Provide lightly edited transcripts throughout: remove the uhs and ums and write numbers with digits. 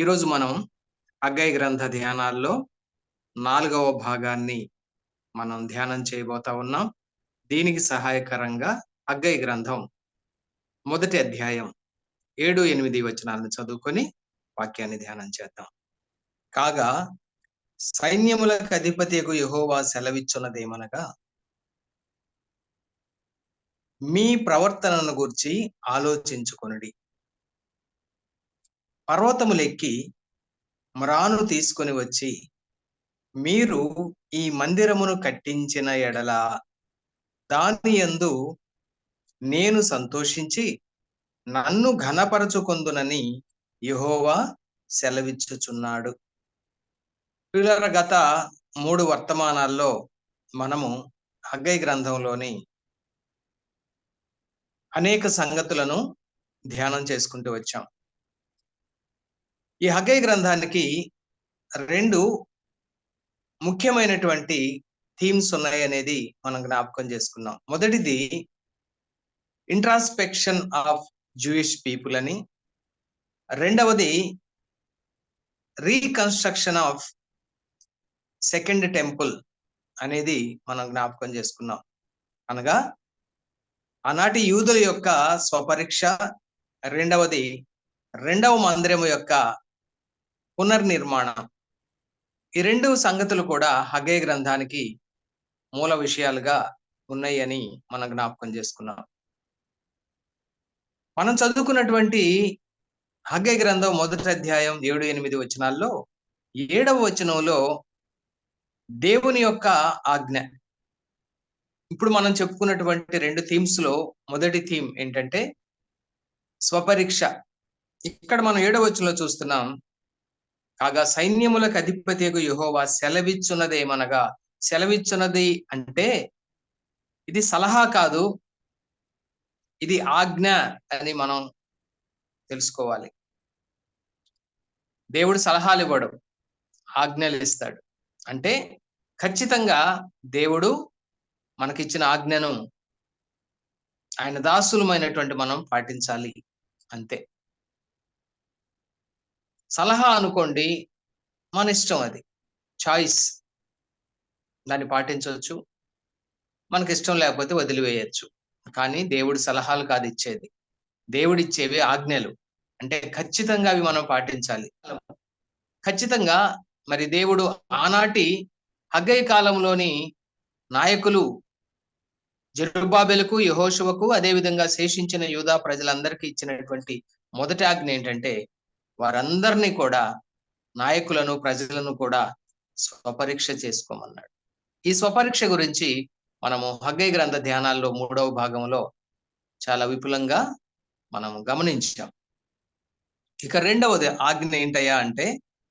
ఈరోజు మనం హగ్గయి గ్రంథ ధ్యానాల్లో 4వ భాగాన్ని మనం ధ్యానం చేయబోతా ఉన్నాం. దీనికి సహాయకరంగా హగ్గయి గ్రంథం మొదటి అధ్యాయం 7, 8 వచనాలను చదువుకొని వాక్యాన్ని ధ్యానం చేద్దాం. కాగా సైన్యములకు అధిపతియగు యెహోవా సెలవిచ్చున్నదేమనగా, మీ ప్రవర్తనను గూర్చి ఆలోచించుకొనుడి. పర్వతములెక్కి మ్రాను తీసుకొని వచ్చి మీరు ఈ మందిరమును కట్టించిన ఎడల దానియందు నేను సంతోషించి నన్ను ఘనపరచుకొందునని యెహోవా సెలవిచ్చుచున్నాడు. ప్రియులారా, గత 3 వర్తమానాల్లో మనము హగ్గయి గ్రంథంలోని అనేక సంగతులను ధ్యానం చేసుకుంటూ వచ్చాం. ఈ హగ్గయి గ్రంథానికి 2 ముఖ్యమైనటువంటి థీమ్స్ ఉన్నాయి అనేది మనం జ్ఞాపకం చేసుకున్నాం. మొదటిది ఇంట్రాస్పెక్షన్ ఆఫ్ జూయిష్ పీపుల్ అని, రెండవది రీకన్స్ట్రక్షన్ ఆఫ్ సెకండ్ టెంపుల్ అనేది మనం జ్ఞాపకం చేసుకున్నాం. అనగా ఆనాటి యూదుల యొక్క స్వపరీక్ష, రెండవది రెండవ మందిరము యొక్క పునర్నిర్మాణం. ఈ 2 సంగతులు కూడా హగ్గయి గ్రంథానికి మూల విషయాలుగా ఉన్నాయి అని మనం జ్ఞాపకం చేసుకున్నాం. మనం చదువుకున్నటువంటి హగ్గయి గ్రంథం మొదటి అధ్యాయం 7, 8 వచనాల్లో 7వ వచనంలో దేవుని యొక్క ఆజ్ఞ. ఇప్పుడు మనం చెప్పుకున్నటువంటి 2 థీమ్స్ లో మొదటి థీమ్ ఏంటంటే స్వపరీక్ష. ఇక్కడ మనం 7వ వచనంలో చూస్తున్నాం, కాగా సైన్యములకు అధిపతియగు యెహోవా సెలవిచ్చున్నదేమనగా. సెలవిచ్చున్నది అంటే ఇది సలహా కాదు, ఇది ఆజ్ఞ అని మనం తెలుసుకోవాలి. దేవుడు సలహాలు ఇవ్వడు, ఆజ్ఞలు ఇస్తాడు. అంటే ఖచ్చితంగా దేవుడు మనకిచ్చిన ఆజ్ఞను ఆయన దాసులమైనటువంటి మనం పాటించాలి అంతే. సలహా అనుకోండి, మన ఇష్టం, అది చాయిస్. దాన్ని పాటించవచ్చు, మనకి ఇష్టం లేకపోతే వదిలివేయచ్చు. కానీ దేవుడి సలహాలు కాదు ఇచ్చేది, దేవుడిచ్చేవి ఆజ్ఞలు. అంటే ఖచ్చితంగా అవి మనం పాటించాలి. ఖచ్చితంగా మరి దేవుడు ఆనాటి హగ్గయి కాలంలోని నాయకులు జెరుబ్బాబెలుకు, యెహోషువకు, అదేవిధంగా శేషించిన యూదా ప్రజలందరికీ ఇచ్చినటువంటి మొదటి ఆజ్ఞ ఏంటంటే వారందరినీ కూడా, నాయకులను, ప్రజలను కూడా స్వపరీక్ష చేసుకోమన్నాడు. ఈ స్వపరీక్ష గురించి మనము హగ్గయి గ్రంథ ధ్యానాల్లో 3వ భాగంలో చాలా విపులంగా మనం గమనించాం. ఇక 2వది ఆజ్ఞ ఏంటయ్యా అంటే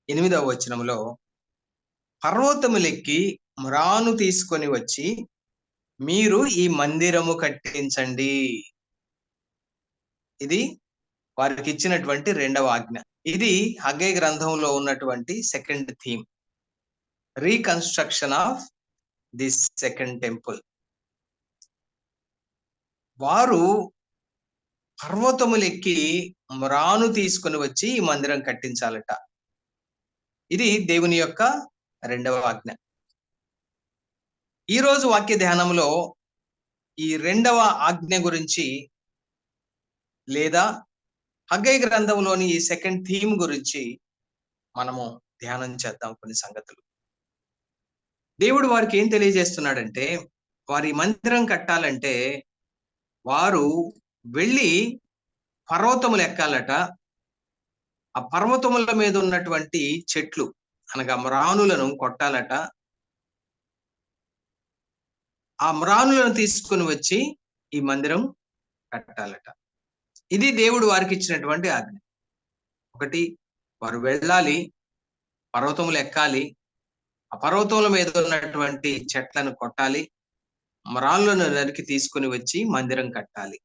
8వ వచనంలో, పర్వతములెక్కి మ్రాను తీసుకొని వచ్చి మీరు ఈ మందిరము కట్టించండి. ఇది వారికి ఇచ్చినటువంటి 2వ ఆజ్ఞ. ఇది హగ్గయి గ్రంథంలో ఉన్నటువంటి second theme, reconstruction of this second temple. వారు పర్వతములెక్కి మ్రాను తీసుకొని వచ్చి ఈ మందిరం కట్టించాలట. ఇది దేవుని యొక్క 2వ ఆజ్ఞ. ఈరోజు వాక్య ధ్యానంలో ఈ 2వ ఆజ్ఞ గురించి, లేదా హగ్గయి గ్రంథంలోని ఈ సెకండ్ థీమ్ గురించి మనము ధ్యానం చేద్దాం. కొన్ని సంగతులు దేవుడు వారికి ఏం తెలియజేస్తున్నాడంటే, వారి మందిరం కట్టాలంటే వారు వెళ్ళి పర్వతములు ఎక్కాలట. ఆ పర్వతముల మీద ఉన్నటువంటి చెట్లు అనగా మ్రానులను కొట్టాలట. ఆ మ్రానులను తీసుకుని వచ్చి ఈ మందిరం కట్టాలట. ఇది దేవుడు వారికి ఇచ్చినటువంటి ఆజ్ఞ. ఒకటి, వారు వెళ్ళాలి, పర్వతములు ఎక్కాలి, ఆ పర్వతముల మీద ఉన్నటువంటి చెట్లను కొట్టాలి, మ్రానులను నరికి తీసుకుని వచ్చి మందిరం కట్టాలి.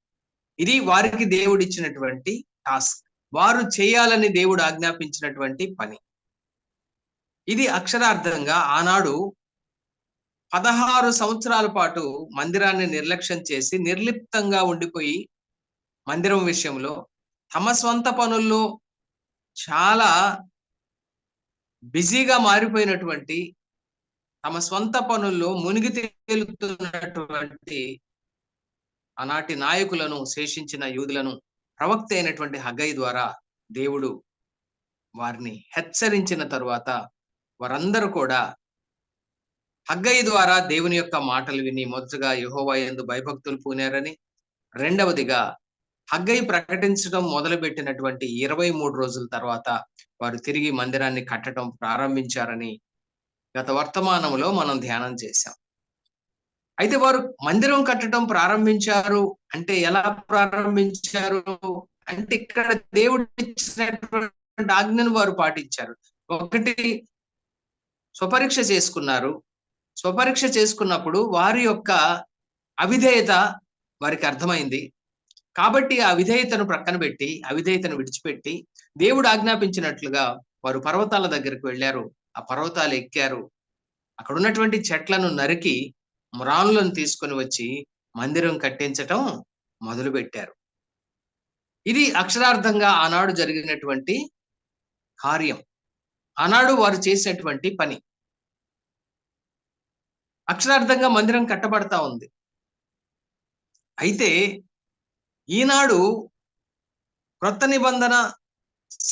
ఇది వారికి దేవుడు ఇచ్చినటువంటి టాస్క్, వారు చేయాలని దేవుడు ఆజ్ఞాపించినటువంటి పని. ఇది అక్షరార్థంగా ఆనాడు 16 సంవత్సరాల పాటు మందిరాన్ని నిర్లక్ష్యం చేసి నిర్లిప్తంగా ఉండిపోయి మందిరం విషయంలో తమ స్వంత పనుల్లో చాలా బిజీగా మారిపోయినటువంటి, తమ స్వంత పనుల్లో మునిగి తేలుతున్నటువంటి ఆనాటి నాయకులను, శేషించిన యూదులను ప్రవక్త అయినటువంటి హగ్గయి ద్వారా దేవుడు వారిని హెచ్చరించిన తరువాత వారందరూ కూడా హగ్గయి ద్వారా దేవుని యొక్క మాటలు విని మొదటగా యెహోవా యందు భయభక్తులు పూనారని, రెండవదిగా హగ్గయి ప్రకటించడం మొదలుపెట్టినటువంటి 23 రోజుల తర్వాత వారు తిరిగి మందిరాన్ని కట్టడం ప్రారంభించారని గత వర్తమానంలో మనం ధ్యానం చేశాం. అయితే వారు మందిరం కట్టడం ప్రారంభించారు అంటే ఎలా ప్రారంభించారు అంటే ఇక్కడ దేవుడు ఇచ్చినటువంటి ఆజ్ఞను వారు పాటించారు. ఒకటి, స్వపరీక్ష చేసుకున్నారు. స్వపరీక్ష చేసుకున్నప్పుడు వారి యొక్క అవిధేయత వారికి అర్థమైంది. కాబట్టి ఆ విధేయతను ప్రక్కన పెట్టి, అవిధేయతను విడిచిపెట్టి దేవుడు ఆజ్ఞాపించినట్లుగా వారు పర్వతాల దగ్గరికి వెళ్ళారు. ఆ పర్వతాలు ఎక్కారు. అక్కడ ఉన్నటువంటి చెట్లను నరికి మ్రానులను తీసుకొని వచ్చి మందిరం కట్టించటం మొదలుపెట్టారు. ఇది అక్షరార్థంగా ఆనాడు జరిగినటువంటి కార్యం. ఆనాడు వారు చేసినటువంటి పని. అక్షరార్థంగా మందిరం కట్టబడతా ఉంది. అయితే ఈనాడు క్రొత్త నిబంధన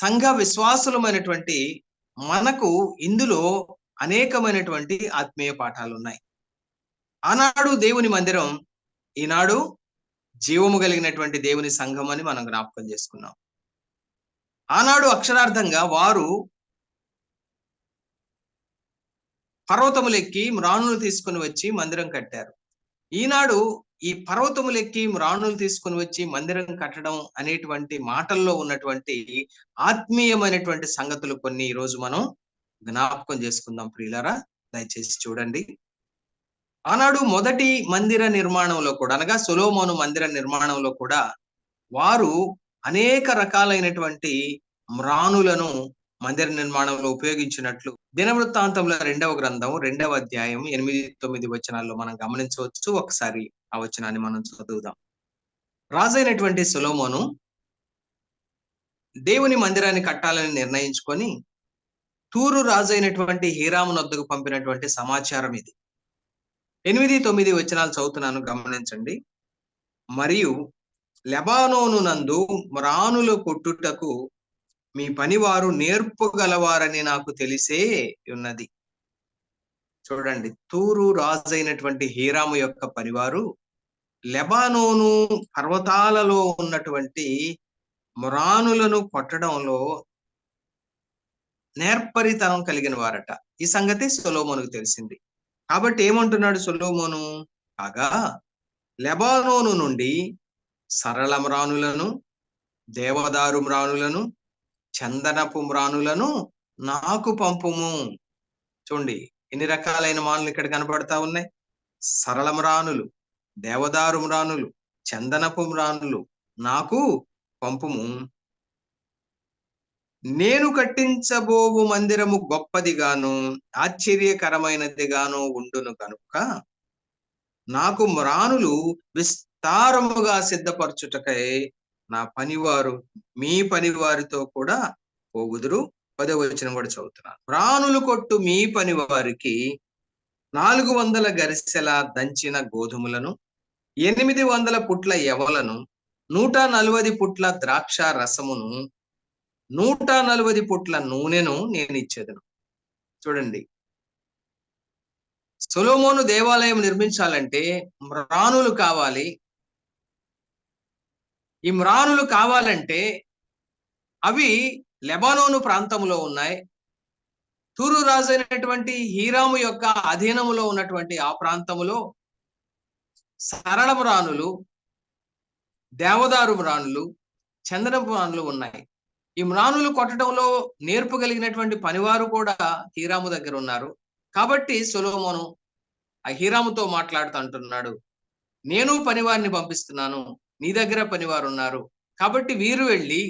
సంఘ విశ్వాసులమైనటువంటి మనకు ఇందులో అనేకమైనటువంటి ఆత్మీయ పాఠాలు ఉన్నాయి. ఆనాడు దేవుని మందిరం, ఈనాడు జీవము కలిగినటువంటి దేవుని సంఘం అని మనం జ్ఞాపకం చేసుకున్నాం. ఆనాడు అక్షరార్థంగా వారు పర్వతములెక్కి మ్రాణులు తీసుకుని వచ్చి మందిరం కట్టారు. ఈనాడు ఈ పర్వతములెక్కి మ్రాణులు తీసుకుని వచ్చి మందిరం కట్టడం అనేటువంటి మాటల్లో ఉన్నటువంటి ఆత్మీయమైనటువంటి సంగతులు కొన్ని ఈరోజు మనం జ్ఞాపకం చేసుకుందాం ప్రియులారా. దయచేసి చూడండి. ఆనాడు మొదటి మందిర నిర్మాణంలో కూడా, అనగా సొలొమోను మందిర నిర్మాణంలో కూడా వారు అనేక రకాలైనటువంటి మ్రాణులను మందిర నిర్మాణంలో ఉపయోగించినట్లు దినవృత్తాంతంలో 2వ గ్రంథం 2వ అధ్యాయం 8-9 వచనాల్లో మనం గమనించవచ్చు. ఒకసారి ఆ వచనాన్ని మనం చదువుదాం. రాజైనటువంటి సొలొమోను దేవుని మందిరాన్ని కట్టాలని నిర్ణయించుకొని తూరు రాజైనటువంటి హీరాము నొద్దకు పంపినటువంటి సమాచారం ఇది. 8-9 వచనాలు చదువుతున్నాను, గమనించండి. మరియు లెబానోను నందు మ్రానులు కొట్టుటకు మీ పనివారు నేర్పుగలవారని నాకు తెలిసే ఉన్నది. చూడండి, తూరు రాజైనటువంటి హీరాము యొక్క పనివారు లెబానోను పర్వతాలలో ఉన్నటువంటి మ్రానులను కొట్టడంలో నేర్పరితనం కలిగిన వారట. ఈ సంగతి సొలొమోనుకు తెలిసింది. కాబట్టి ఏమంటున్నాడు సొలొమోను? కాగా లెబానోను నుండి సరళ మ్రానులను, దేవదారు మ్రానులను, చందనపు మ్రానులను నాకు పంపుము. చూడండి, ఎన్ని రకాలైన మానులు ఇక్కడ కనబడతా ఉన్నాయి. సరళ మ్రానులు, దేవదారు మ్రానులు, చందనపు మ్రానులు నాకు పంపుము. నేను కట్టించబోవు మందిరము గొప్పదిగాను ఆశ్చర్యకరమైనదిగాను ఉండును కనుక నాకు మ్రానులు విస్తారముగా సిద్ధపరచుటకై నా పనివారు మీ పనివారితో కూడా పోగుదురు. 10వ వచనం కూడా చదువుతున్నాను. మ్రానులు కొట్టు మీ పనివారికి 400 గరిసెల దంచిన గోధుమలను, 800 పుట్ల యవలను, 140 పుట్ల ద్రాక్ష రసమును, 140 పుట్ల నూనెను నేను ఇచ్చేదను. చూడండి, సొలొమోను దేవాలయం నిర్మించాలంటే మ్రానులు కావాలి. ఈ మ్రానులు కావాలంటే అవి లెబానోను ప్రాంతంలో ఉన్నాయి. తూరు రాజు అయినటువంటి హీరాము యొక్క అధీనములో ఉన్నటువంటి ఆ ప్రాంతములో సరళ మ్రానులు, దేవదారు మ్రానులు, చందనపు మ్రానులు ఉన్నాయి. ఈ మ్రానులు కొట్టడంలో నేర్పు కలిగినటువంటి పనివారు కూడా హీరాము దగ్గర ఉన్నారు. కాబట్టి సొలొమోను ఆ హీరాముతో మాట్లాడుతూ అంటున్నాడు, నేను పనివారిని పంపిస్తున్నాను, నీ దగ్గర పనివారు ఉన్నారు, కాబట్టి వీరు వెళ్ళి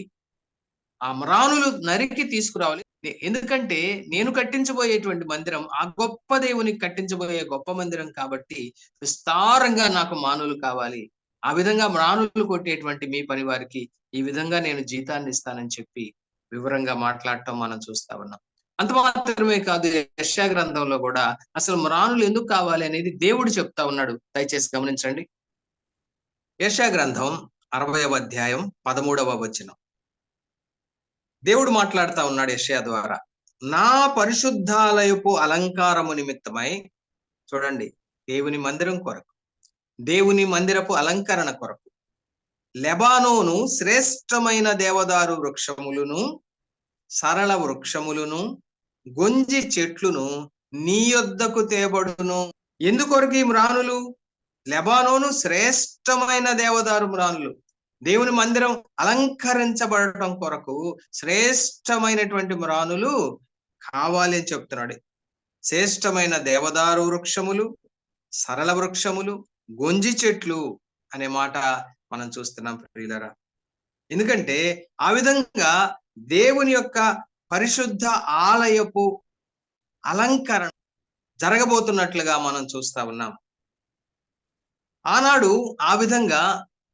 ఆ మ్రానులు నరికి తీసుకురావాలి. ఎందుకంటే నేను కట్టించబోయేటువంటి మందిరం ఆ గొప్ప దేవునికి కట్టించబోయే గొప్ప మందిరం కాబట్టి విస్తారంగా నాకు మానులు కావాలి. ఆ విధంగా మ్రానులు కొట్టేటువంటి మీ పనివారికి ఈ విధంగా నేను జీతాన్ని ఇస్తానని చెప్పి వివరంగా మాట్లాడటం మనం చూస్తా ఉన్నాం. అంత మాత్రమే కాదు, యెషయా గ్రంథంలో కూడా అసలు మ్రానులు ఎందుకు కావాలి అనేది దేవుడు చెప్తా ఉన్నాడు. దయచేసి గమనించండి. యెషయా గ్రంథం 60వ అధ్యాయం 13వ వచనం. దేవుడు మాట్లాడుతా ఉన్నాడు యెషయా ద్వారా. నా పరిశుద్ధాలయపు అలంకారము నిమిత్తమై, చూడండి, దేవుని మందిరం కొరకు, దేవుని మందిరపు అలంకరణ కొరకు లెబానోను శ్రేష్టమైన దేవదారు వృక్షములను, సరళ వృక్షములను, గొంజి చెట్లును నీ యొద్దకు తేబడును. ఎందుకొరకు ఈ మ్రానులు? లెబానోను శ్రేష్టమైన దేవదారు మ్రానులు, దేవుని మందిరం అలంకరించబడటం కొరకు శ్రేష్టమైనటువంటి మ్రానులు కావాలి అని చెప్తున్నాడు. శ్రేష్టమైన దేవదారు వృక్షములు, సరళ వృక్షములు, గొంజి చెట్లు అనే మాట మనం చూస్తున్నాం ప్రియులారా. ఎందుకంటే ఆ విధంగా దేవుని యొక్క పరిశుద్ధ ఆలయపు అలంకరణ జరగబోతున్నట్లుగా మనం చూస్తా ఉన్నాం. ఆనాడు ఆ విధంగా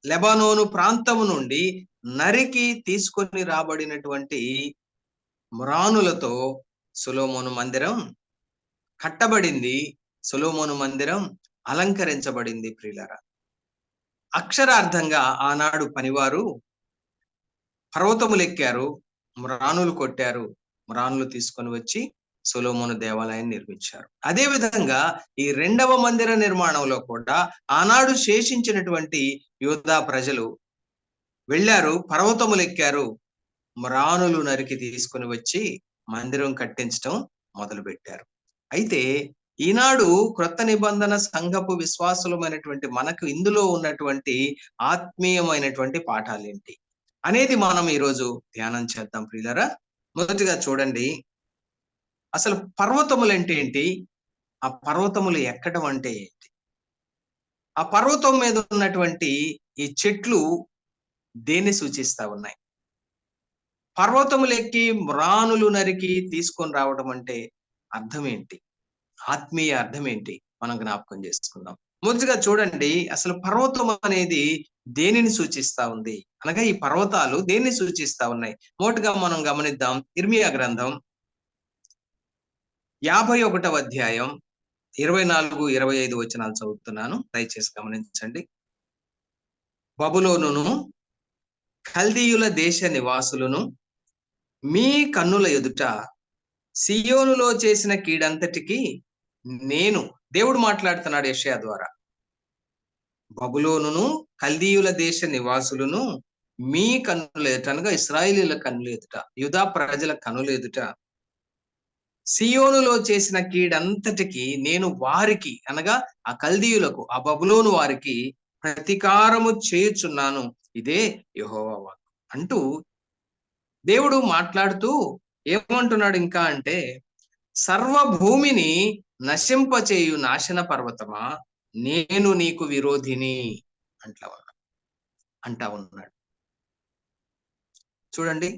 లెబానోను ప్రాంతము నుండి నరికి తీసుకొని రాబడినటువంటి మ్రానులతో సొలొమోను మందిరం కట్టబడింది. సొలొమోను మందిరం అలంకరించబడింది ప్రియులారా. అక్షరార్థంగా ఆనాడు పనివారు పర్వతములెక్కారు, మ్రానులు కొట్టారు, మ్రానులు తీసుకొని వచ్చి సొలొమోను దేవాలయాన్ని నిర్మించారు. అదే విధంగా ఈ రెండవ మందిర నిర్మాణంలో కూడా ఆనాడు శేషించినటువంటి యూదా ప్రజలు వెళ్ళారు, పర్వతములెక్కారు, మ్రానులు నరికి తీసుకొని వచ్చి మందిరం కట్టించడం మొదలు పెట్టారు. అయితే ఈనాడు క్రొత్త నిబంధన సంఘపు విశ్వాసులమైనటువంటి మనకు ఇందులో ఉన్నటువంటి ఆత్మీయమైనటువంటి పాఠాలు ఏంటి అనేది మనం ఈరోజు ధ్యానం చేద్దాం ప్రియులారా. మొదటిగా చూడండి, అసలు పర్వతములు అంటే ఏంటి? ఆ పర్వతములు ఎక్కడం అంటే ఏంటి? ఆ పర్వతం మీద ఉన్నటువంటి ఈ చెట్లు దేన్ని సూచిస్తా ఉన్నాయి? పర్వతములు ఎక్కి మ్రానులు నరికి తీసుకొని రావడం అంటే అర్థం ఏంటి? ఆత్మీయ అర్థం ఏంటి? మనం జ్ఞాపకం చేసుకుందాం. మొదటిగా చూడండి, అసలు పర్వతం అనేది దేనిని సూచిస్తా ఉంది అనగా ఈ పర్వతాలు దేన్ని సూచిస్తా ఉన్నాయి? మొదటగా మనం గమనిద్దాం. ఇర్మియా గ్రంథం 51వ అధ్యాయం 24, 25 వచనాలు చదువుతున్నాను, దయచేసి గమనించండి. బబులోనును కల్దీయుల దేశ నివాసులను మీ కన్నుల ఎదుట సియోనులో చేసిన కీడంతటికి నేను, దేవుడు మాట్లాడుతున్నాడు యెషయా ద్వారా, బబులోనును కల్దీయుల దేశ నివాసులను మీ కన్నుల ఎదుట అనగా ఇశ్రాయేలీయుల కన్నుల ఎదుట, యూదా ప్రజల కన్నుల ఎదుట సియోనులో చేసిన కీడంతటికి నేను వారికి అనగా ఆ కల్దీయులకు, ఆ బబులోను వారికి ప్రతీకారము చేయుచున్నాను, ఇదే యెహోవా వాక్కు అంటూ దేవుడు మాట్లాడుతూ ఏమంటున్నాడు ఇంకా అంటే, సర్వభూమిని నశింపచేయు నాశన పర్వతమా, నేను నీకు విరోధిని అంటా ఉన్నాడు. చూడండి,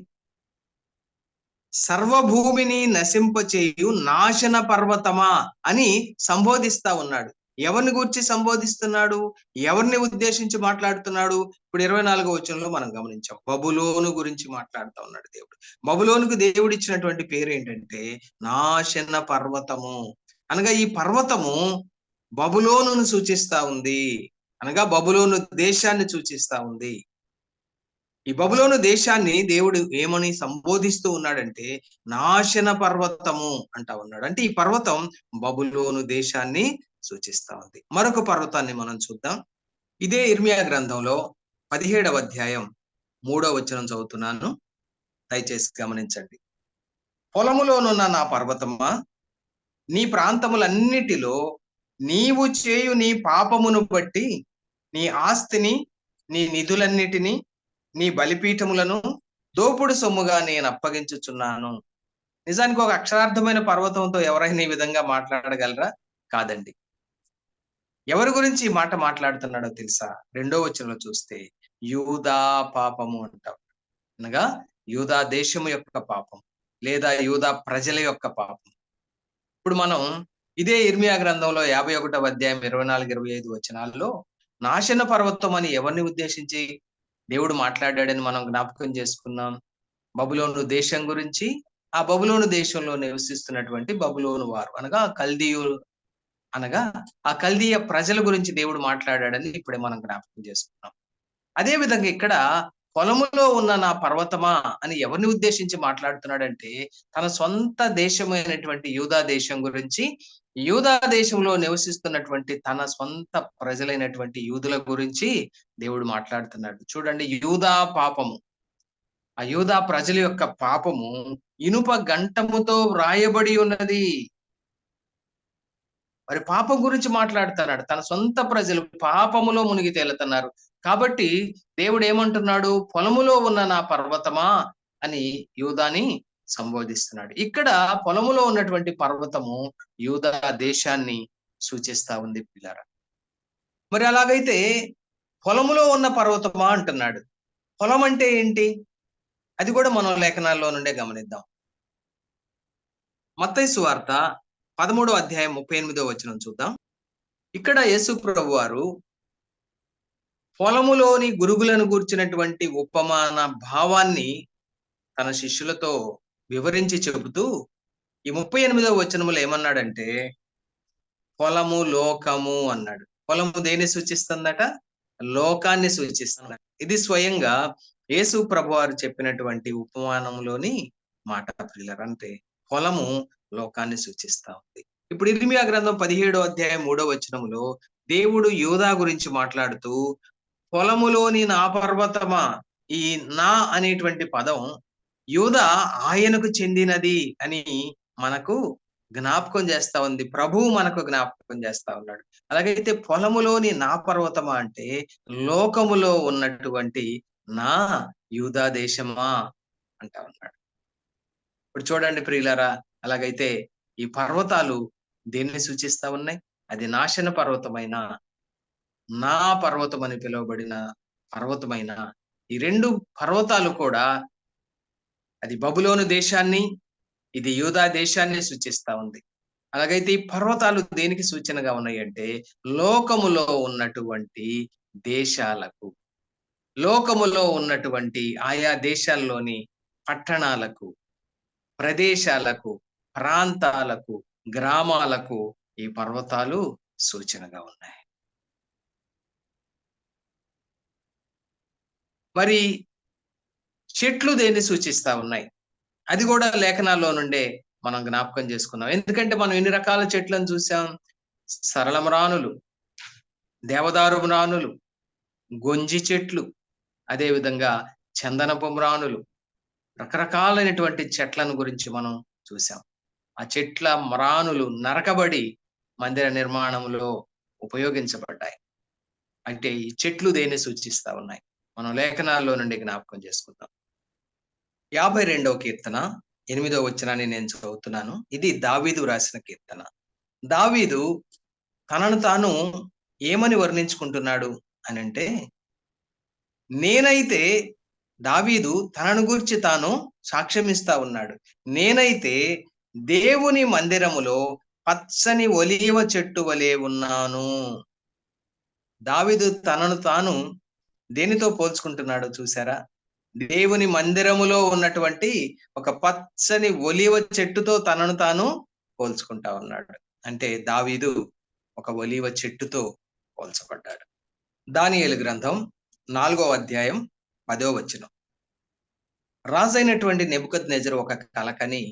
సర్వభూమిని నశింపచేయు నాశన పర్వతమా అని సంబోధిస్తా ఉన్నాడు. ఎవరిని గురించి సంబోధిస్తున్నాడు? ఎవరిని ఉద్దేశించి మాట్లాడుతున్నాడు? ఇప్పుడు 24వ వచనంలో మనం గమనించాం, బబులోను గురించి మాట్లాడుతా ఉన్నాడు దేవుడు. బబులోనుకు దేవుడు ఇచ్చినటువంటి పేరు ఏంటంటే నాశన పర్వతము. అనగా ఈ పర్వతము బబులోనును సూచిస్తా ఉంది, అనగా బబులోను దేశాన్ని సూచిస్తా ఉంది. ఈ బబులోను దేశాన్ని దేవుడు ఏమని సంబోధిస్తూ ఉన్నాడంటే నాశన పర్వతము అంటా ఉన్నాడు. అంటే ఈ పర్వతం బబులోను దేశాన్ని సూచిస్తా ఉంది. మరొక పర్వతాన్ని మనం చూద్దాం. ఇదే ఇర్మియా గ్రంథంలో 17వ అధ్యాయం 3వ వచనం చదువుతున్నాను, దయచేసి గమనించండి. పొలములోనున్న నా పర్వతమా, నీ ప్రాంతములన్నిటిలో నీవు చేయు నీ పాపమును బట్టి నీ ఆస్తిని, నీ నిధులన్నిటినీ, నీ బలిపీఠములను దోపుడు సొమ్ముగా నేను అప్పగించుచున్నాను. నిజానికి ఒక అక్షరార్థమైన పర్వతంతో ఎవరైనా ఈ విధంగా మాట్లాడగలరా? కాదండి. ఎవరి గురించి ఈ మాట మాట్లాడుతున్నాడో తెలుసా? 2వ వచనంలో చూస్తే యూదా పాపము అంటాం, అనగా యూదా దేశము యొక్క పాపం లేదా యూదా ప్రజల యొక్క పాపం. ఇప్పుడు మనం ఇదే ఇర్మియా గ్రంథంలో 51వ అధ్యాయం 24, 25 వచనాల్లో నాశన పర్వతం అని ఎవరిని ఉద్దేశించి దేవుడు మాట్లాడాడని మనం జ్ఞాపకం చేసుకున్నాం. బబులోను దేశం గురించి, ఆ బబులోను దేశంలో నివసిస్తున్నటువంటి బబులోను వారు అనగా కల్దీయులు, అనగా ఆ కల్దీయ ప్రజల గురించి దేవుడు మాట్లాడాడని ఇప్పుడే మనం జ్ఞాపకం చేసుకున్నాం. అదే విధంగా ఇక్కడ పొలములో ఉన్న నా పర్వతమా అని ఎవరిని ఉద్దేశించి మాట్లాడుతున్నాడంటే, తన సొంత దేశమైనటువంటి యూదా దేశం గురించి, యూదా దేశంలో నివసిస్తున్నటువంటి తన సొంత ప్రజలైనటువంటి యూదుల గురించి దేవుడు మాట్లాడుతున్నాడు. చూడండి, యూదా పాపము, ఆ యూదా ప్రజల యొక్క పాపము ఇనుప గంటముతో వ్రాయబడి ఉన్నది. మరి పాపం గురించి మాట్లాడుతున్నాడు. తన సొంత ప్రజలు పాపములో మునిగి తేలుతున్నారు. కాబట్టి దేవుడు ఏమంటున్నాడు? పొలములో ఉన్న నా పర్వతమా అని యూదాని సంబోధిస్తున్నాడు. ఇక్కడ పొలములో ఉన్నటువంటి పర్వతము యూదా దేశాన్ని సూచిస్తా ఉంది పిల్లారా. మరి అలాగైతే పొలములో ఉన్న పర్వతమా అంటున్నాడు. పొలం అంటే ఏంటి? అది కూడా మనం లేఖనాల్లో నుండే గమనిద్దాం. మత్తయి సువార్త 13వ అధ్యాయం 38వ వచనం చూద్దాం. ఇక్కడ యేసు ప్రభువారు పొలములోని గురుగులను గూర్చినటువంటి ఉపమాన భావాన్ని తన శిష్యులతో వివరించి చెబుతూ ఈ 38వ వచనములో ఏమన్నాడంటే, పొలము లోకము అన్నాడు. పొలము దేన్ని సూచిస్తుందట? లోకాన్ని సూచిస్తుంది. ఇది స్వయంగా యేసు ప్రభువారు చెప్పినటువంటి ఉపమానంలోని మాట ప్రియులారా. అంటే పొలము లోకాన్ని సూచిస్తా ఉంది. ఇప్పుడు ఇర్మియా గ్రంథం 17వ అధ్యాయం 3వ వచనములో దేవుడు యూదా గురించి మాట్లాడుతూ, పొలములోని నా పర్వతమా, ఈ నా అనేటువంటి పదం యూదా ఆయనకు చెందినది అని మనకు జ్ఞాపకం చేస్తా ఉంది. ప్రభువు మనకు జ్ఞాపకం చేస్తా ఉన్నాడు. అలాగైతే పొలములోని నా పర్వతమా అంటే లోకములో ఉన్నటువంటి నా యూదా దేశమా అంటా ఉన్నాడు. ఇప్పుడు చూడండి ప్రియులారా, అలాగైతే ఈ పర్వతాలు దేన్ని సూచిస్తా ఉన్నాయి? అది నాశన పర్వతమైన, నా పర్వతం అని పిలువబడిన పర్వతమైన ఈ రెండు పర్వతాలు కూడా అది బబులోను దేశాన్ని, ఇది యూదా దేశాన్ని సూచిస్తా ఉంది. అలాగైతే ఈ పర్వతాలు దేనికి సూచనగా ఉన్నాయి అంటే లోకములో ఉన్నటువంటి దేశాలకు, లోకములో ఉన్నటువంటి ఆయా దేశాల్లోని పట్టణాలకు, ప్రదేశాలకు, ప్రాంతాలకు, గ్రామాలకు ఈ పర్వతాలు సూచనగా ఉన్నాయి. మరి చెట్లు దేన్ని సూచిస్తా ఉన్నాయి? అది కూడా లేఖనాల్లో నుండే మనం జ్ఞాపకం చేసుకున్నాం. ఎందుకంటే మనం ఎన్ని రకాల చెట్లను చూసాం? సరళ మ్రానులు, దేవదారు మ్రానులు, గొంజి చెట్లు, అదే విధంగా చందనపు మ్రానులు, రకరకాలైనటువంటి చెట్లను గురించి మనం చూసాం. ఆ చెట్ల మ్రానులు నరకబడి మందిర నిర్మాణంలో ఉపయోగించబడ్డాయి. అంటే ఈ చెట్లు దేన్ని సూచిస్తా ఉన్నాయి? మనం లేఖనాల్లో నుండి జ్ఞాపకం చేసుకుందాం. 52వ కీర్తన 8వ వచనాన్ని నేను చదువుతున్నాను. ఇది దావీదు రాసిన కీర్తన. దావీదు తనను తాను ఏమని వర్ణించుకుంటున్నాడు అనంటే, నేనైతే, దావీదు తనను గూర్చి తాను సాక్ష్యమిస్తా ఉన్నాడు. నేనైతే దేవుని మందిరములో పచ్చని ఒలీవ చెట్టు వలె ఉన్నాను. దావీదు తనను తాను దేనితో పోల్చుకుంటున్నాడో చూసారా? దేవుని మందిరములో ఉన్నటువంటి ఒక పచ్చని ఒలీవ చెట్టుతో తనను తాను పోల్చుకుంటా ఉన్నాడు. అంటే దావీదు ఒక ఒలీవ చెట్టుతో పోల్చబడ్డాడు. దానియేలు గ్రంథం 4వ అధ్యాయం 10వ వచనం. రాజైనటువంటి నెబుకద్నెజరు ఒక కల కని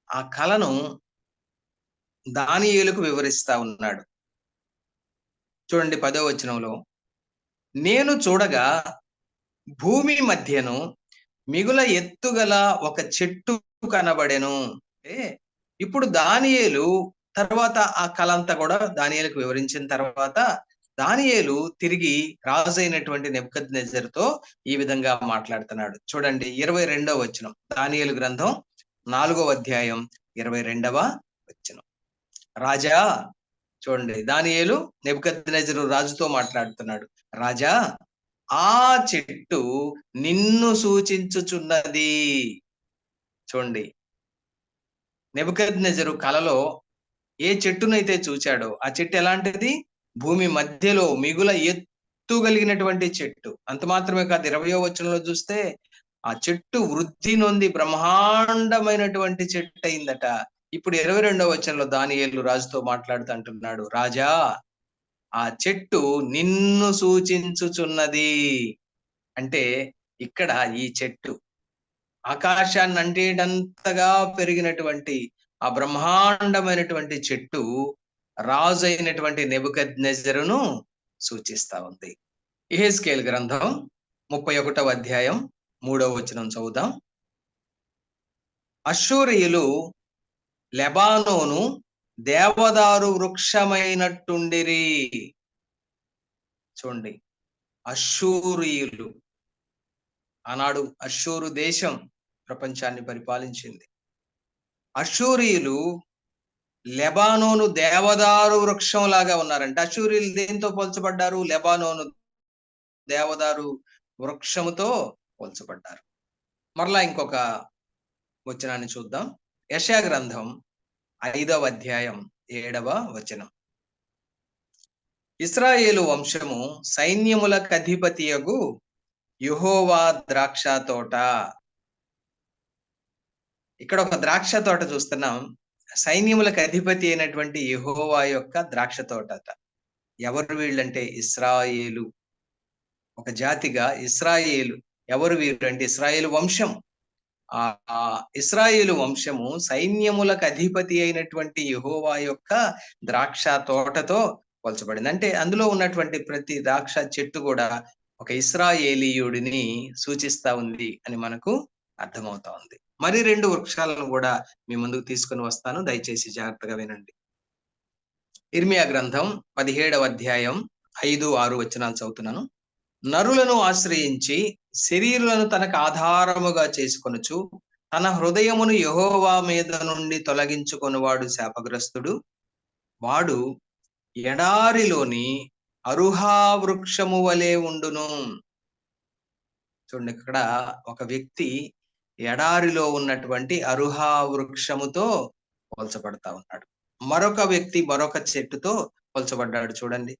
ఆ కలను దానియేలుకు వివరిస్తా ఉన్నాడు. చూడండి 10వ వచనంలో, నేను చూడగా భూమి మధ్యను మిగుల ఎత్తుగల ఒక చెట్టు కనబడెను. అంటే ఇప్పుడు దానియేలు తర్వాత ఆ కళ అంతా కూడా దానియేలుకు వివరించిన తర్వాత దానియేలు తిరిగి రాజు అయినటువంటి నెబుకద్నెజరుతో ఈ విధంగా మాట్లాడుతున్నాడు. చూడండి 22వ వచనం, దానియేలు గ్రంథం 4వ అధ్యాయం 22వ వచనం. రాజా, చూడండి దానియేలు నెబుకద్నెజరు రాజుతో మాట్లాడుతున్నాడు. రాజా, ఆ చెట్టు నిన్ను సూచించుచున్నది. చూడండి, నెబుకద్నెజరు కలలో ఏ చెట్టునైతే చూచాడో ఆ చెట్టు ఎలాంటిది? భూమి మధ్యలో మిగుల ఎత్తు కలిగినటువంటి చెట్టు. అంత మాత్రమే కాదు, 20వ వచనంలో చూస్తే ఆ చెట్టు వృద్ధి నొంది బ్రహ్మాండమైనటువంటి చెట్టు అయిందట. ఇప్పుడు 22వ వచనంలో దానియేలు రాజుతో మాట్లాడుతూ అంటున్నాడు, రాజా, ఆ చెట్టు నిన్ను సూచించుచున్నది. అంటే ఇక్కడ ఈ చెట్టు ఆకాశాన్ని అంటేటంతగా పెరిగినటువంటి ఆ బ్రహ్మాండమైనటువంటి చెట్టు రాజు అయినటువంటి నెబుకద్నెజరును సూచిస్తా ఉంది. యెహెజ్కేలు గ్రంథం 31వ అధ్యాయం 3వ వచనం చదువుదాం. అష్షూరీయులు లెబానోను దేవదారు వృక్షమైనట్టుండిరి. చూడండి, అష్షూరీయులు, ఆనాడు అష్షూరు దేశం ప్రపంచాన్ని పరిపాలించింది. అష్షూరీయులు లెబానోను దేవదారు వృక్షం లాగా ఉన్నారంట. అష్షూరీయులు దేంతో పోల్చబడ్డారు? లెబానోను దేవదారు వృక్షముతో పోల్చబడ్డారు. మరలా ఇంకొక వచనాన్ని చూద్దాం. యెషయా గ్రంథం 5వ అధ్యాయం 7వ వచనం. ఇశ్రాయేలు వంశము సైన్యములకు అధిపతియగు యెహోవా ద్రాక్ష తోట. ఇక్కడ ఒక ద్రాక్ష తోట చూస్తున్నాం. సైన్యములకు అధిపతి అయినటువంటి యెహోవా యొక్క ద్రాక్ష తోట. ఎవరు వీళ్ళంటే ఇశ్రాయేలు, ఒక జాతిగా ఇశ్రాయేలు. ఎవరు వీరు అంటే ఇశ్రాయేలు వంశం. ఆ ఇశ్రాయేలు వంశము సైన్యములకు అధిపతి అయినటువంటి యెహోవా యొక్క ద్రాక్ష తోటతో పోల్చబడింది. అంటే అందులో ఉన్నటువంటి ప్రతి ద్రాక్ష చెట్టు కూడా ఒక ఇశ్రాయేలీయుడిని సూచిస్తా ఉంది అని మనకు అర్థమవుతా ఉంది. మరి 2 వృక్షాలను కూడా మీ ముందుకు తీసుకొని వస్తాను, దయచేసి జాగ్రత్తగా వినండి. ఇర్మియా గ్రంథం 17వ అధ్యాయం 5, 6 వచనాలు చదువుతున్నాను. నరులను ఆశ్రయించి శరీరులను తనకు ఆధారముగా చేసుకొనుచు తన హృదయమును యెహోవా మీద నుండి తొలగించుకొనువాడు శాపగ్రస్తుడు. వాడు ఎడారిలోని అరుహా వృక్షము వలె ఉండును. చూడండి, ఇక్కడ ఒక వ్యక్తి ఎడారిలో ఉన్నటువంటి అరుహా వృక్షముతో పోల్చబడతా ఉన్నాడు. మరొక వ్యక్తి మరొక చెట్టుతో పోల్చబడ్డాడు. చూడండి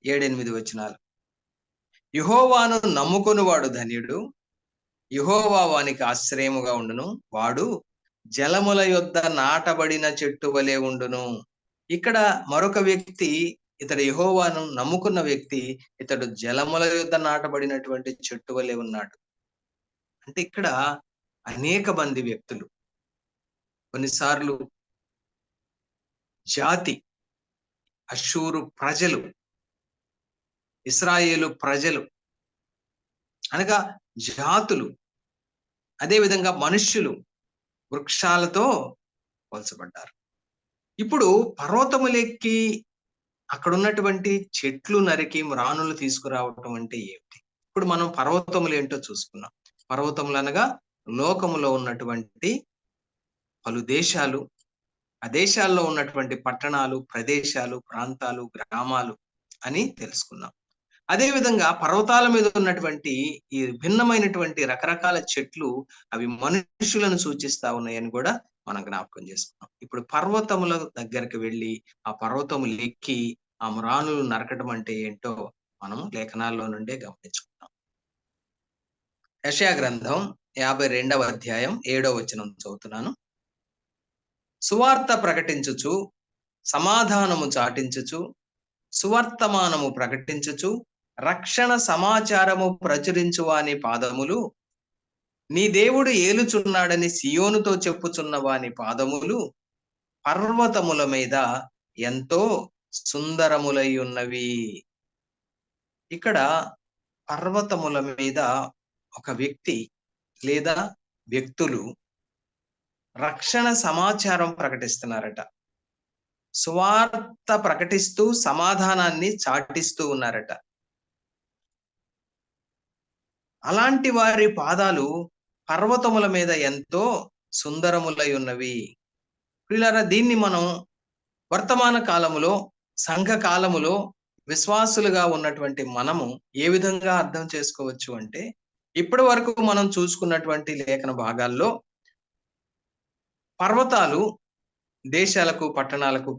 7, 8 వచనాలు. యెహోవాను నమ్ముకొనువాడు ధన్యుడు, యెహోవా వానికి ఆశ్రయముగా ఉండును. వాడు జలముల యొద్ద నాటబడిన చెట్టు వలె ఉండును. ఇక్కడ మరొక వ్యక్తి, ఇతడు యెహోవాను నమ్ముకున్న వ్యక్తి, ఇతడు జలముల యొద్ద నాటబడినటువంటి చెట్టు వలె ఉన్నాడు. అంటే ఇక్కడ అనేక మంది వ్యక్తులు, కొన్నిసార్లు జాతి, అష్షూరు ప్రజలు, ఇశ్రాయేలు ప్రజలు అనగా జాతులు, అదే విధంగా మనుష్యులు వృక్షాలతో పోల్చబడ్డారు. ఇప్పుడు పర్వతములెక్కి అక్కడ ఉన్నటువంటి చెట్లు నరికి మ్రానులు తీసుకురావటం అంటే ఏమిటి? ఇప్పుడు మనం పర్వతములు ఏంటో చూసుకున్నాం. పర్వతములు అనగా లోకములో ఉన్నటువంటి పలు దేశాలు, ఆ దేశాల్లో ఉన్నటువంటి పట్టణాలు, ప్రదేశాలు, ప్రాంతాలు, గ్రామాలు అని తెలుసుకున్నాం. అదే విధంగా పర్వతాల మీద ఉన్నటువంటి ఈ భిన్నమైనటువంటి రకరకాల చెట్లు అవి మనుషులను సూచిస్తా ఉన్నాయని కూడా మనం జ్ఞాపకం చేసుకున్నాం. ఇప్పుడు పర్వతముల దగ్గరికి వెళ్ళి ఆ పర్వతములు ఎక్కి ఆ మ్రానులు నరకటం అంటే ఏంటో మనం లేఖనాల్లో నుండే గమనించుకున్నాం. యెషయా గ్రంథం 52వ అధ్యాయం 7వ వచనం చదువుతున్నాను. సువార్త ప్రకటించుచు సమాధానము చాటించుచు సువర్తమానము ప్రకటించుచు రక్షణ సమాచారము ప్రచురించు వాని పాదములు, నీ దేవుడు ఏలుచున్నాడని సియోనుతో చెప్పుచున్న వాని పాదములు పర్వతముల మీద ఎంతో సుందరములై ఉన్నవి. ఇక్కడ పర్వతముల మీద ఒక వ్యక్తి లేదా వ్యక్తులు రక్షణ సమాచారం ప్రకటిస్తున్నారట. సువార్త ప్రకటిస్తూ సమాధానాన్ని చాటిస్తూ ఉన్నారట. అలాంటి వారి పాదాలు పర్వతముల మీద ఎంతో సుందరములై ఉన్నవి. ప్రియులారా, దీన్ని మనం వర్తమాన కాలములో, సంఘ కాలములో విశ్వాసులుగా ఉన్నటువంటి మనము ఏ విధంగా అర్థం చేసుకోవచ్చు అంటే, ఇప్పటి వరకు మనం చూసుకున్నటువంటి లేఖన భాగాల్లో పర్వతాలు దేశాలకు, పట్టణాలకు,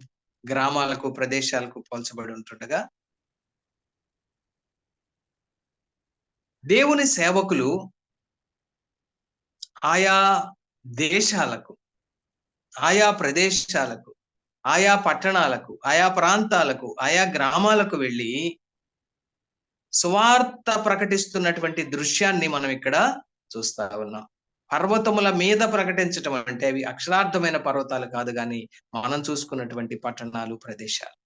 గ్రామాలకు, ప్రదేశాలకు పోల్చబడి ఉంటుండగా, దేవుని సేవకులు ఆయా దేశాలకు, ఆయా ప్రదేశాలకు, ఆయా పట్టణాలకు, ఆయా ప్రాంతాలకు, ఆయా గ్రామాలకు వెళ్ళి సువార్త ప్రకటిస్తున్నటువంటి దృశ్యాన్ని మనం ఇక్కడ చూస్తా ఉన్నాం. పర్వతముల మీద ప్రకటించటం అంటే అవి అక్షరార్థమైన పర్వతాలు కాదు, కానీ మనం చూసుకున్నటువంటి పట్టణాలు, ప్రదేశాలు.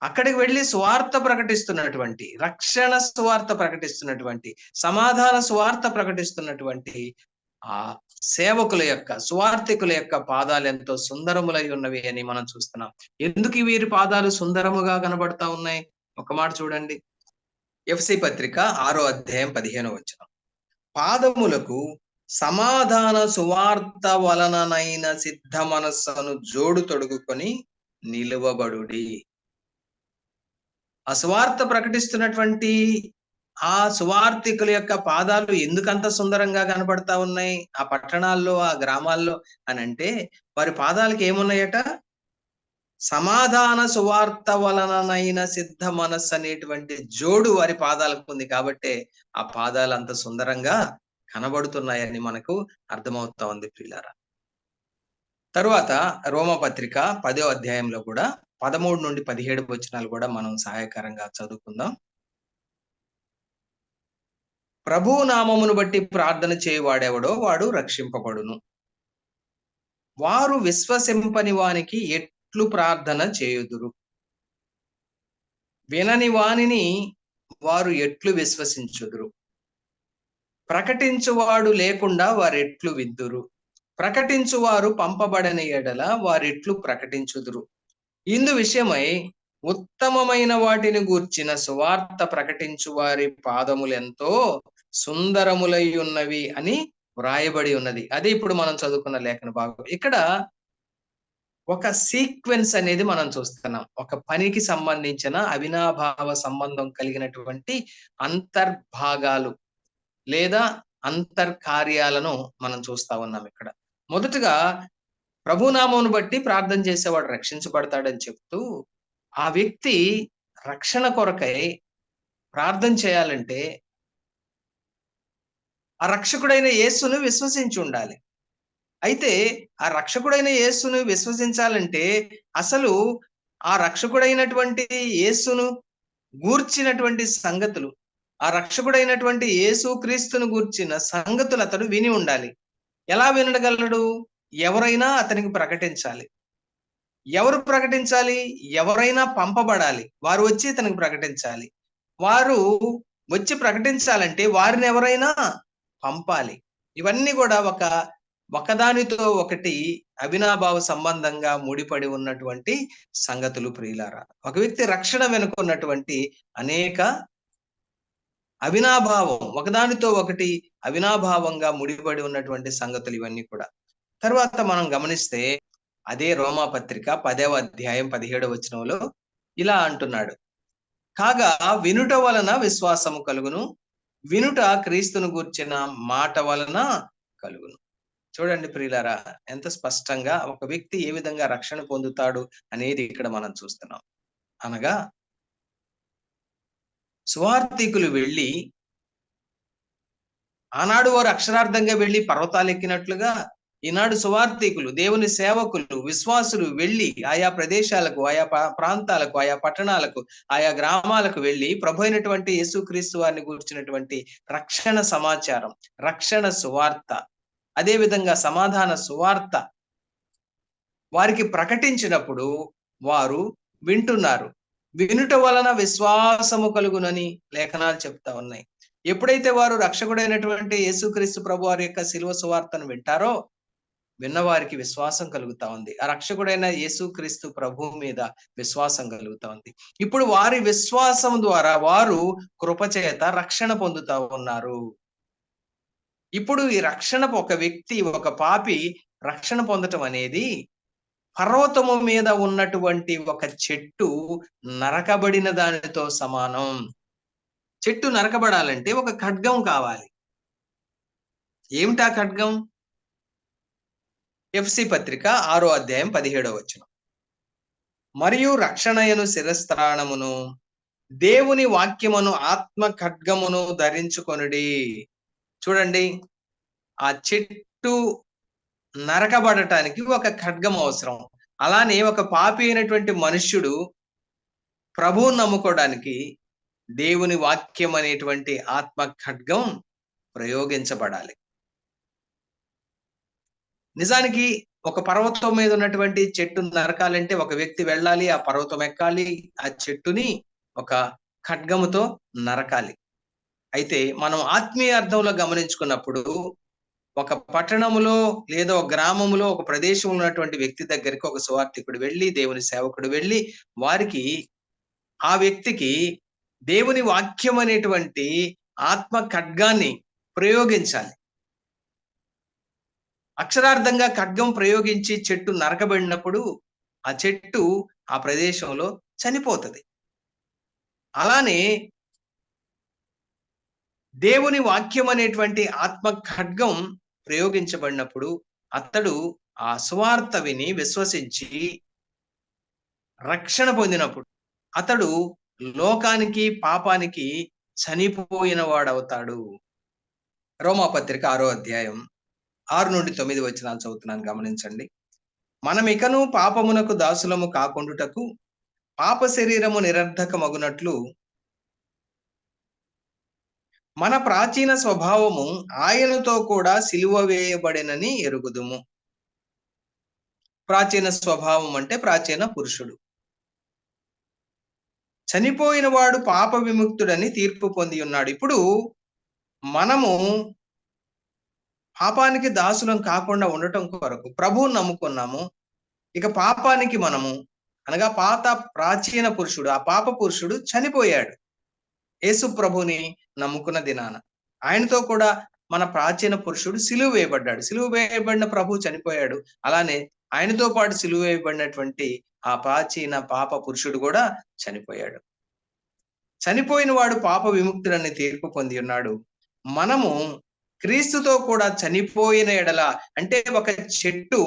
అక్కడికి వెళ్ళి సువార్త ప్రకటిస్తున్నటువంటి, రక్షణ సువార్త ప్రకటిస్తున్నటువంటి, సమాధాన సువార్త ప్రకటిస్తున్నటువంటి ఆ సేవకుల యొక్క, సువార్థికుల యొక్క పాదాలు ఎంతో సుందరములై ఉన్నవి అని మనం చూస్తున్నాం. ఎందుకు వీరి పాదాలు సుందరముగా కనబడతా ఉన్నాయి? ఒక మాట చూడండి. ఎఫ్సి పత్రిక 6వ అధ్యాయం 15వ వచనం. పాదములకు సమాధాన సువార్త వలననైన సిద్ధ మనస్సును జోడు తొడుగుకొని నిలువబడుడి. ఆ సువార్త ప్రకటిస్తున్నటువంటి ఆ సువార్థికుల యొక్క పాదాలు ఎందుకంత సుందరంగా కనబడతా ఉన్నాయి ఆ పట్టణాల్లో, ఆ గ్రామాల్లో అని అంటే, వారి పాదాలకి ఏమున్నాయట? సమాధాన సువార్త వలననైన సిద్ధ మనస్సు అనేటువంటి జోడు వారి పాదాలకు ఉంది. కాబట్టి ఆ పాదాలు అంత సుందరంగా కనబడుతున్నాయని మనకు అర్థమవుతా ఉంది ప్రియులారా. తరువాత రోమపత్రిక 10వ అధ్యాయంలో కూడా 13 నుండి 17 వచనాలు కూడా మనం సహాయకరంగా చదువుకుందాం. ప్రభు నామమును బట్టి ప్రార్థన చేయువాడెవడో వాడు రక్షింపబడును. వారు విశ్వసింపని వానికి ఎట్లు ప్రార్థన చేయుదురు? వినని వానిని వారు ఎట్లు విశ్వసించుదురు? ప్రకటించువాడు లేకుండా వారెట్లు విద్దురు? ప్రకటించువారు పంపబడని ఎడల వారెట్లు ప్రకటించుదురు? ఇందు విషయమై ఉత్తమమైన వాటిని గూర్చిన సువార్త ప్రకటించు వారి పాదములు ఎంతో సుందరములై ఉన్నవి అని వ్రాయబడి ఉన్నది. అదే ఇప్పుడు మనం చదువుకున్న లేఖన భాగం. ఇక్కడ ఒక సీక్వెన్స్ అనేది మనం చూస్తున్నాం. ఒక పనికి సంబంధించిన అవినాభావ సంబంధం కలిగినటువంటి అంతర్భాగాలు లేదా అంతర్కార్యాలను మనం చూస్తా ఉన్నాం ఇక్కడ. మొదటగా ప్రభునామమును బట్టి ప్రార్థన చేసేవాడు రక్షించబడతాడని చెప్తూ, ఆ వ్యక్తి రక్షణ కొరకై ప్రార్థన చేయాలంటే ఆ రక్షకుడైన యేసును విశ్వసించి ఉండాలి. అయితే ఆ రక్షకుడైన యేసును విశ్వసించాలంటే అసలు ఆ రక్షకుడైనటువంటి యేసును గూర్చినటువంటి సంగతులు, ఆ రక్షకుడైనటువంటి యేసు క్రీస్తును గూర్చిన సంగతులు అతడు విని ఉండాలి. ఎలా వినగలడు? ఎవరైనా అతనికి ప్రకటించాలి. ఎవరు ప్రకటించాలి? ఎవరైనా పంపబడాలి. వారు వచ్చి అతనికి ప్రకటించాలి. వారు వచ్చి ప్రకటించాలంటే వారిని ఎవరైనా పంపాలి. ఇవన్నీ కూడా ఒకదానితో ఒకటి అవినాభావ సంబంధంగా ముడిపడి ఉన్నటువంటి సంగతులు ప్రియులారా. ఒక వ్యక్తి రక్షణ వెనుకున్నటువంటి అనేక అవినాభావం, ఒకదానితో ఒకటి అవినాభావంగా ముడిపడి ఉన్నటువంటి సంగతులు ఇవన్నీ కూడా. తర్వాత మనం గమనిస్తే అదే రోమాపత్రిక 10వ అధ్యాయం 17వ వచనంలో ఇలా అంటున్నాడు, కాగా వినుట వలన విశ్వాసము కలుగును, వినుట క్రీస్తును గూర్చిన మాట వలన కలుగును. చూడండి ప్రియులారా, ఎంత స్పష్టంగా ఒక వ్యక్తి ఏ విధంగా రక్షణ పొందుతాడు అనేది ఇక్కడ మనం చూస్తున్నాం. అనగా సువార్థికులు వెళ్ళి, ఆనాడు వారు అక్షరార్థంగా వెళ్ళి పర్వతాలు ఎక్కినట్లుగా ఈనాడు సువార్థికులు, దేవుని సేవకులు, విశ్వాసులు వెళ్ళి ఆయా ప్రదేశాలకు, ఆయా ప్రాంతాలకు, ఆయా పట్టణాలకు, ఆయా గ్రామాలకు వెళ్ళి ప్రభు అయినటువంటి యేసుక్రీస్తు వారిని గురించినటువంటి రక్షణ సమాచారం, రక్షణ సువార్త, అదే విధంగా సమాధాన సువార్త వారికి ప్రకటించినప్పుడు వారు వింటున్నారు. వినుట వలన విశ్వాసము కలుగునని లేఖనాలు చెప్తా ఉన్నాయి. ఎప్పుడైతే వారు రక్షకుడైనటువంటి యేసుక్రీస్తు ప్రభు వారి యొక్క శిలువ సువార్తను వింటారో విన్నవారికి విశ్వాసం కలుగుతా ఉంది. ఆ రక్షకుడైన యేసుక్రీస్తు ప్రభు మీద విశ్వాసం కలుగుతా ఉంది. ఇప్పుడు వారి విశ్వాసం ద్వారా వారు కృపచేత రక్షణ పొందుతా ఉన్నారు. ఇప్పుడు ఈ రక్షణ, ఒక వ్యక్తి, ఒక పాపి రక్షణ పొందటం అనేది పర్వతము మీద ఉన్నటువంటి ఒక చెట్టు నరకబడిన దానితో సమానం. చెట్టు నరకబడాలంటే ఒక ఖడ్గం కావాలి. ఏమిటా ఖడ్గం? ఎఫ్సి పత్రిక 6వ అధ్యాయం 17వ వచనం. మరియు రక్షణయను శిరస్త్రాణమును దేవుని వాక్యమును ఆత్మ ఖడ్గమును ధరించుకొనుడి. చూడండి, ఆ చెట్టు నరకబడటానికి ఒక ఖడ్గం అవసరం. అలానే ఒక పాపి అయినటువంటి మనుష్యుడు ప్రభువుని నమ్ముకోవడానికి దేవుని వాక్యం అనేటువంటి ఆత్మ ఖడ్గం ప్రయోగించబడాలి. నిజానికి ఒక పర్వతం మీద ఉన్నటువంటి చెట్టు నరకాలంటే ఒక వ్యక్తి వెళ్ళాలి, ఆ పర్వతం ఎక్కాలి, ఆ చెట్టుని ఒక ఖడ్గముతో నరకాలి. అయితే మనం ఆత్మీయ అర్థంలో గమనించుకున్నప్పుడు ఒక పట్టణములో లేదా ఒక గ్రామములో ఒక ప్రదేశంలో ఉన్నటువంటి వ్యక్తి దగ్గరికి ఒక సువార్థికుడు వెళ్ళి, దేవుని సేవకుడు వెళ్ళి, వారికి ఆ వ్యక్తికి దేవుని వాక్యం అనేటువంటి ఆత్మ ఖడ్గాన్ని ప్రయోగించాలి. అక్షరార్థంగా ఖడ్గం ప్రయోగించి చెట్టు నరకబడినప్పుడు ఆ చెట్టు ఆ ప్రదేశంలో చనిపోతది. అలానే దేవుని వాక్యం అనేటువంటి ఆత్మ ఖడ్గం ప్రయోగించబడినప్పుడు అతడు ఆ సువార్త విని విశ్వసించి రక్షణ పొందినప్పుడు అతడు లోకానికి పాపానికి చనిపోయిన వాడవుతాడు. రోమాపత్రిక 6వ అధ్యాయం 6-9 వచనాలు చదువుతున్నాను, గమనించండి. మనమికను పాపమునకు దాసులము కాకుండుటకు పాప శరీరము నిరర్ధకమగునట్లు మన ప్రాచీన స్వభావము ఆయనతో కూడా సిలువ వేయబడినని ఎరుగుదుము. ప్రాచీన స్వభావం అంటే ప్రాచీన పురుషుడు. చనిపోయిన వాడు పాప విముక్తుడని తీర్పు పొంది ఉన్నాడు. ఇప్పుడు మనము పాపానికి దాసులం కాకుండా ఉండటం కొరకు ప్రభువుని నమ్ముకున్నాము. ఇక పాపానికి మనము అనగా ప్రాచీన పురుషుడు, ఆ పాప పురుషుడు చనిపోయాడు యేసు ప్రభుని నమ్ముకున్న దినాన. ఆయనతో కూడా మన ప్రాచీన పురుషుడు సిలువ వేయబడ్డాడు. సిలువ వేయబడిన ప్రభు చనిపోయాడు. అలానే ఆయనతో పాటు సిలువ వేయబడినటువంటి ఆ ప్రాచీన పాప పురుషుడు కూడా చనిపోయాడు. చనిపోయిన వాడు పాప విముక్తుడని తీర్పు పొంది ఉన్నాడు. మనము క్రీస్తుతో కూడా చనిపోయిన ఎడల, అంటే ఒక చెట్టు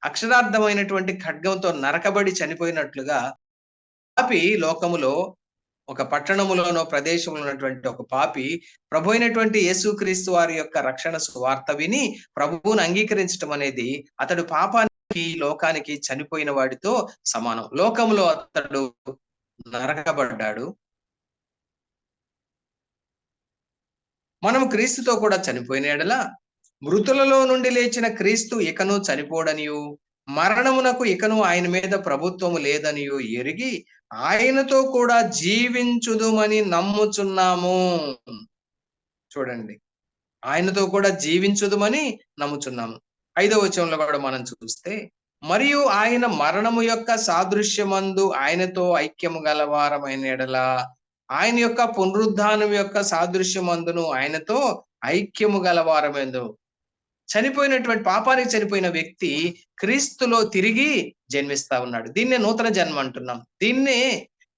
అక్షరార్థమైనటువంటి ఖడ్గంతో నరకబడి చనిపోయినట్లుగా పాపి లోకములో ఒక పట్టణములోనో ప్రదేశంలో ఉన్నటువంటి ఒక పాపి ప్రభు అయినటువంటి యేసుక్రీస్తు వారి యొక్క రక్షణ సువార్త విని ప్రభువును అంగీకరించడం అనేది అతడు పాపానికి లోకానికి చనిపోయిన వాడితో సమానం. లోకములో అతడు నరకబడ్డాడు. మనము క్రీస్తుతో కూడా చనిపోయిన ఎడల మృతులలో నుండి లేచిన క్రీస్తు ఇకను చనిపోడనియు మరణమునకు ఇకను ఆయన మీద ప్రభుత్వము లేదనియు ఎరిగి ఆయనతో కూడా జీవించుదుమని నమ్ముచున్నాము. చూడండి, ఆయనతో కూడా జీవించుదుమని నమ్ముచున్నాము. 5వ వచనంలో కూడా మనం చూస్తే, మరియు ఆయన మరణము యొక్క సాదృశ్యమందు ఆయనతో ఐక్యము గలవారమైన ఎడల ఆయన యొక్క పునరుద్ధానం యొక్క సాదృశ్యమందును ఆయనతో ఐక్యము గలవారమేందు. చనిపోయినటువంటి పాపానికి చనిపోయిన వ్యక్తి క్రీస్తులో తిరిగి జన్మిస్తా ఉన్నాడు. దీన్నే నూతన జన్మ అంటున్నాం. దీన్నే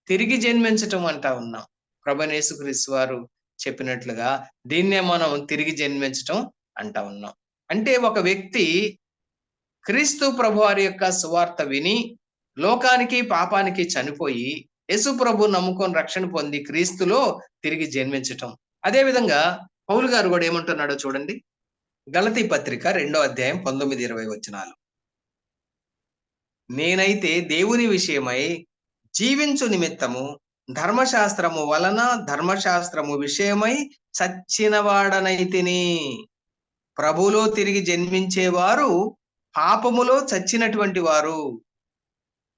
తిరిగి జన్మించటం అంటా ఉన్నాం. ప్రభువైన యేసుక్రీస్తు వారు చెప్పినట్లుగా దీన్నే మనం తిరిగి జన్మించటం అంటా ఉన్నాం. అంటే ఒక వ్యక్తి క్రీస్తు ప్రభు వారి యొక్క సువార్త విని లోకానికి పాపానికి చనిపోయి యేసు ప్రభు నమ్ముకొని రక్షణ పొంది క్రీస్తులో తిరిగి జన్మించటం. అదే విధంగా పౌలు గారు కూడా ఏమంటున్నాడో చూడండి. గలతీ పత్రిక 2వ అధ్యాయం 19-20 వచనాలు. నేనైతే దేవుని విషయమై జీవించు నిమిత్తము ధర్మశాస్త్రము వలన ధర్మశాస్త్రము విషయమై చచ్చిన వాడనైతిని. ప్రభువులో తిరిగి జన్మించేవారు పాపములో చచ్చినటువంటి వారు.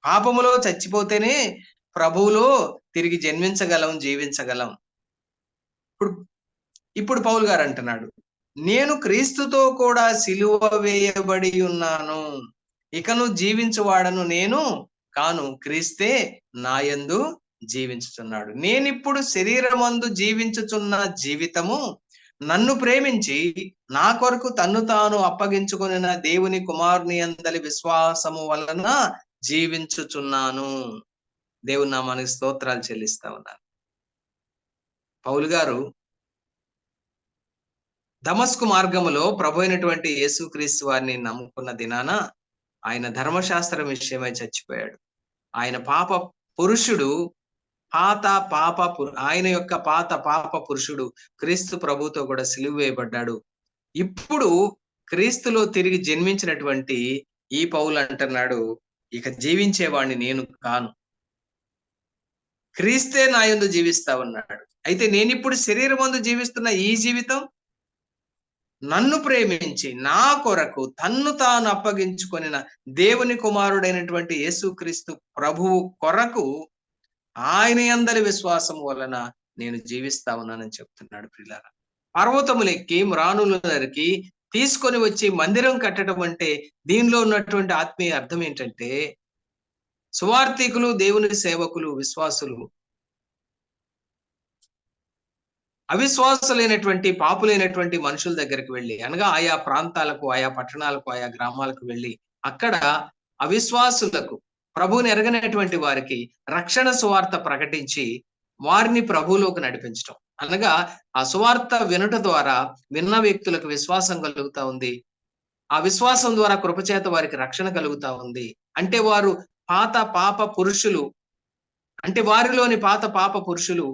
పాపములో చచ్చిపోతేనే ప్రభువులో తిరిగి జన్మించగలం, జీవించగలం. ఇప్పుడు పౌలు గారు అంటున్నాడు, నేను క్రీస్తుతో కూడా సిలువ వేయబడి ఉన్నాను. ఇకను జీవించువాడను నేను కాను, క్రీస్తే నాయందు జీవించుచున్నాడు. నేనిప్పుడు శరీరమందు జీవించుచున్న జీవితము నన్ను ప్రేమించి నా కొరకు తన్ను తాను అప్పగించుకున్న దేవుని కుమారుని యందలి విశ్వాసము వలన జీవించుచున్నాను. దేవుని నామానికి స్తోత్రాలు చెల్లిస్తా ఉన్నాను. పౌలు గారు దమస్కు మార్గములో ప్రభు అయినటువంటి యేసుక్రీస్తు వారిని నమ్ముకున్న దినాన ఆయన ధర్మశాస్త్రం విషయమై చచ్చిపోయాడు. ఆయన పాప పురుషుడు ఆయన యొక్క పాత పాప పురుషుడు క్రీస్తు ప్రభుతో కూడా సిలువ వేయబడ్డాడు. ఇప్పుడు క్రీస్తులో తిరిగి జన్మించినటువంటి ఈ పౌలు అంటున్నాడు, ఇక జీవించేవాణ్ణి నేను కాను, క్రీస్తే నా యందు జీవిస్తా ఉన్నాడు. అయితే నేనిప్పుడు శరీరమందు జీవిస్తున్న ఈ జీవితం నన్ను ప్రేమించి నా కొరకు తన్ను తాను అప్పగించుకొనిన దేవుని కుమారుడైనటువంటి యేసుక్రీస్తు ప్రభువు కొరకు ఆయన యందలి విశ్వాసం వలన నేను జీవిస్తా ఉన్నానని చెప్తున్నాడు. ప్రియులారా, పర్వతములెక్కి మ్రానులు నరికి తీసుకొని వచ్చి మందిరం కట్టడం అంటే దీనిలో ఉన్నటువంటి ఆత్మీయ అర్థం ఏంటంటే, సువార్థికులు, దేవుని సేవకులు, విశ్వాసులు అవిశ్వాసులైనటువంటి పాపులైనటువంటి మనుషుల దగ్గరికి వెళ్ళి, అనగా ఆయా ప్రాంతాలకు, ఆయా పట్టణాలకు, ఆయా గ్రామాలకు వెళ్ళి అక్కడ అవిశ్వాసులకు, ప్రభువుని ఎరగనటువంటి వారికి రక్షణ సువార్త ప్రకటించి వారిని ప్రభువులోకి నడిపించడం. అనగా ఆ సువార్త వినుట ద్వారా విన్న వ్యక్తులకు విశ్వాసం కలుగుతా ఉంది. ఆ విశ్వాసం ద్వారా కృపచేత వారికి రక్షణ కలుగుతా ఉంది. అంటే వారు పాత పాప పురుషులు, అంటే వారిలోని పాత పాప పురుషులు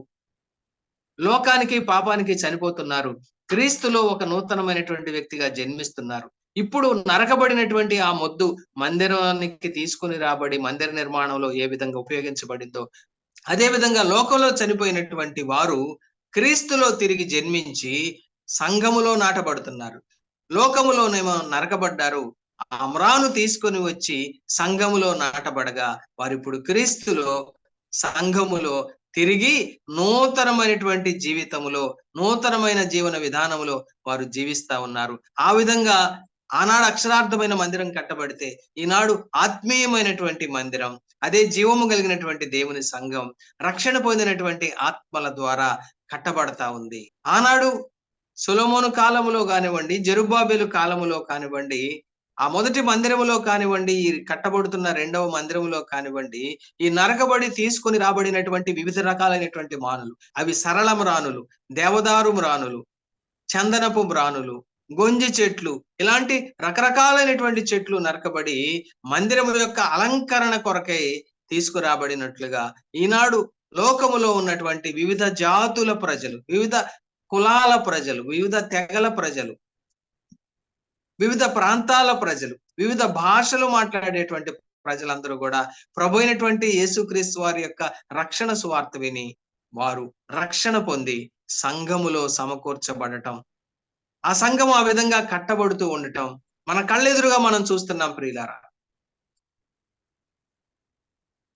లోకానికి పాపానికి చనిపోతున్నారు. క్రీస్తులో ఒక నూతనమైనటువంటి వ్యక్తిగా జన్మిస్తున్నారు. ఇప్పుడు నరకబడినటువంటి ఆ మొద్దు మందిరానికి తీసుకుని రాబడి మందిర నిర్మాణంలో ఏ విధంగా ఉపయోగించబడిందో, అదే విధంగా లోకంలో చనిపోయినటువంటి వారు క్రీస్తులో తిరిగి జన్మించి సంఘములో నాటబడుతున్నారు. లోకములోనేమో నరకబడ్డారు, ఆ మ్రాను తీసుకొని వచ్చి సంఘములో నాటబడగా వారిప్పుడు క్రీస్తులో సంఘములో తిరిగి నూతనమైనటువంటి జీవితములో, నూతనమైన జీవన విధానములో వారు జీవిస్తా ఉన్నారు. ఆ విధంగా ఆనాడు అక్షరార్థమైన మందిరం కట్టబడితే ఈనాడు ఆత్మీయమైనటువంటి మందిరం, అదే జీవము కలిగినటువంటి దేవుని సంఘం రక్షణ పొందినటువంటి ఆత్మల ద్వారా కట్టబడతా ఉంది. ఆనాడు సొలొమోను కాలములో కానివ్వండి, జెరుబ్బాబెలు కాలములో కానివ్వండి, ఆ మొదటి మందిరములో కానివ్వండి, ఈ కట్టబడుతున్న రెండవ మందిరములో కానివ్వండి, ఈ నరకబడి తీసుకొని రాబడినటువంటి వివిధ రకాలైనటువంటి మానులు, అవి సరళ మ్రానులు, దేవదారు మ్రానులు, చందనపు మ్రానులు, గొంజి చెట్లు, ఇలాంటి రకరకాలైనటువంటి చెట్లు నరకబడి మందిరము యొక్క అలంకరణ కొరకై తీసుకురాబడినట్లుగా ఈనాడు లోకములో ఉన్నటువంటి వివిధ జాతుల ప్రజలు, వివిధ కులాల ప్రజలు, వివిధ తెగల ప్రజలు, వివిధ ప్రాంతాల ప్రజలు, వివిధ భాషలు మాట్లాడేటువంటి ప్రజలందరూ కూడా ప్రభు అయినటువంటి యేసుక్రీస్తు వారి యొక్క రక్షణ సువార్త విని వారు రక్షణ పొంది సంఘములో సమకూర్చబడటం, ఆ సంఘం ఆ విధంగా కట్టబడుతూ ఉండటం మన కళ్ళెదురుగా మనం చూస్తున్నాం. ప్రియులారా,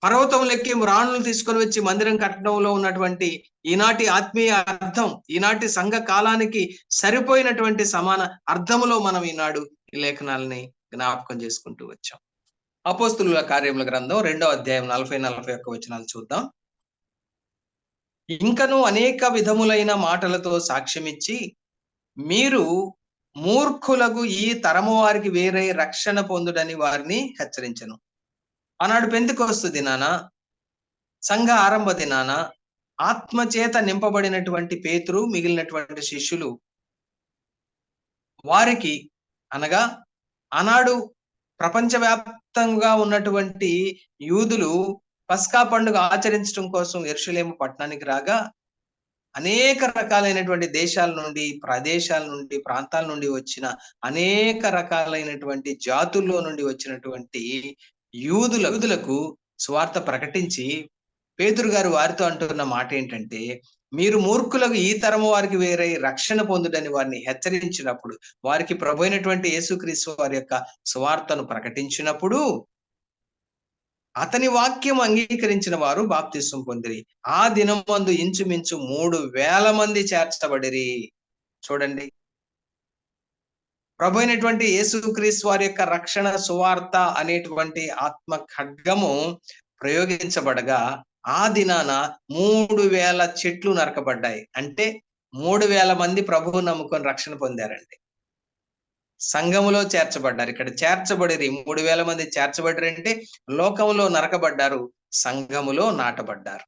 పర్వతములెక్కి మ్రాణులు తీసుకొని వచ్చి మందిరం కట్టడంలో ఉన్నటువంటి ఈనాటి ఆత్మీయ అర్థం, ఈనాటి సంఘ కాలానికి సరిపోయినటువంటి సమాన అర్థములో మనం ఈనాడు ఈ లేఖనాలని జ్ఞాపకం చేసుకుంటూ వచ్చాం. అపోస్తుల కార్యముల గ్రంథం 2వ అధ్యాయం 40-41 వచనాలు చూద్దాం. ఇంకను అనేక విధములైన మాటలతో సాక్ష్యమిచ్చి మీరు మూర్ఖులకు ఈ తరము వారికి వేరే రక్షణ పొందుడని వారిని హెచ్చరించెను. ఆనాడు పెంతెకొస్తు దినాన, సంఘ ఆరంభ దినాన ఆత్మచేత నింపబడినటువంటి పేతురు మిగిలినటువంటి శిష్యులు వారికి, అనగా ఆనాడు ప్రపంచవ్యాప్తంగా ఉన్నటువంటి యూదులు పస్కా పండుగ ఆచరించడం కోసం యెరూషలేము పట్టణానికి రాగా అనేక రకాలైనటువంటి దేశాల నుండి, ప్రదేశాల నుండి, ప్రాంతాల నుండి వచ్చిన అనేక రకాలైనటువంటి జాతుల్లో నుండి వచ్చినటువంటి యూదులకు సువార్త ప్రకటించి పేతురు గారు వారితో అంటున్న మాట ఏంటంటే, మీరు మూర్ఖులకు ఈ తరము వారికి వేరే రక్షణ పొందుడని వారిని హెచ్చరించినప్పుడు, వారికి ప్రభు అయినటువంటి యేసుక్రీస్తు వారి యొక్క సువార్తను ప్రకటించినప్పుడు అతని వాక్యం అంగీకరించిన వారు బాప్తిస్మం పొందిరి. ఆ దినమందు ఇంచుమించు 3,000 మంది చేర్చబడిరి. చూడండి, ప్రభు అయినటువంటి యేసుక్రీస్తు వారి యొక్క రక్షణ సువార్త అనేటువంటి ఆత్మ ఖడ్గము ప్రయోగించబడగా ఆ దినాన 3,000 చెట్లు నరకబడ్డాయి. అంటే 3,000 మంది ప్రభువు నమ్ముకొని రక్షణ పొందారండి, సంఘములో చేర్చబడ్డారు. ఇక్కడ చేర్చబడిరి 3,000 మంది చేర్చబడ్డారంటే లోకములో నరకబడ్డారు, సంఘములో నాటబడ్డారు.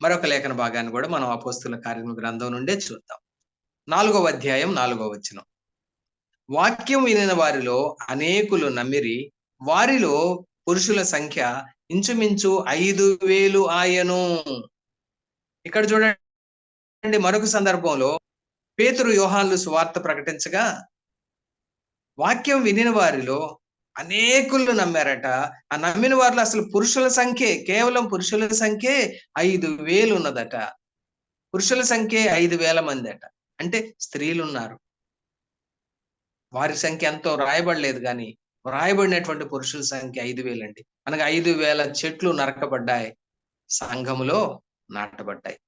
మరొక లేఖన భాగాన్ని కూడా మనం అపోస్తుల కార్యముల గ్రంథం నుండే చూద్దాం. 4వ అధ్యాయం 4వ వచనం. వాక్యం వినిన వారిలో అనేకులు నమ్మిరి, వారిలో పురుషుల సంఖ్య ఇంచుమించు 5,000 ఆయను. ఇక్కడ చూడండి, మరొక సందర్భంలో పేతురు యోహాన్లు సువార్త ప్రకటించగా వాక్యం వినిన వారిలో అనేకులు నమ్మారట. ఆ నమ్మిన వారిలో అసలు పురుషుల సంఖ్య, కేవలం పురుషుల సంఖ్య 5,000 ఉన్నదట. పురుషుల సంఖ్య 5,000 మంది అట. అంటే స్త్రీలు ఉన్నారు, వారి సంఖ్య ఎంతో రాయబడలేదు, కానీ వ్రాయబడినటువంటి పురుషుల సంఖ్య 5,000 అండి. మనకు 5,000 చెట్లు నరకబడ్డాయి, సంఘములో నాటబడ్డాయి.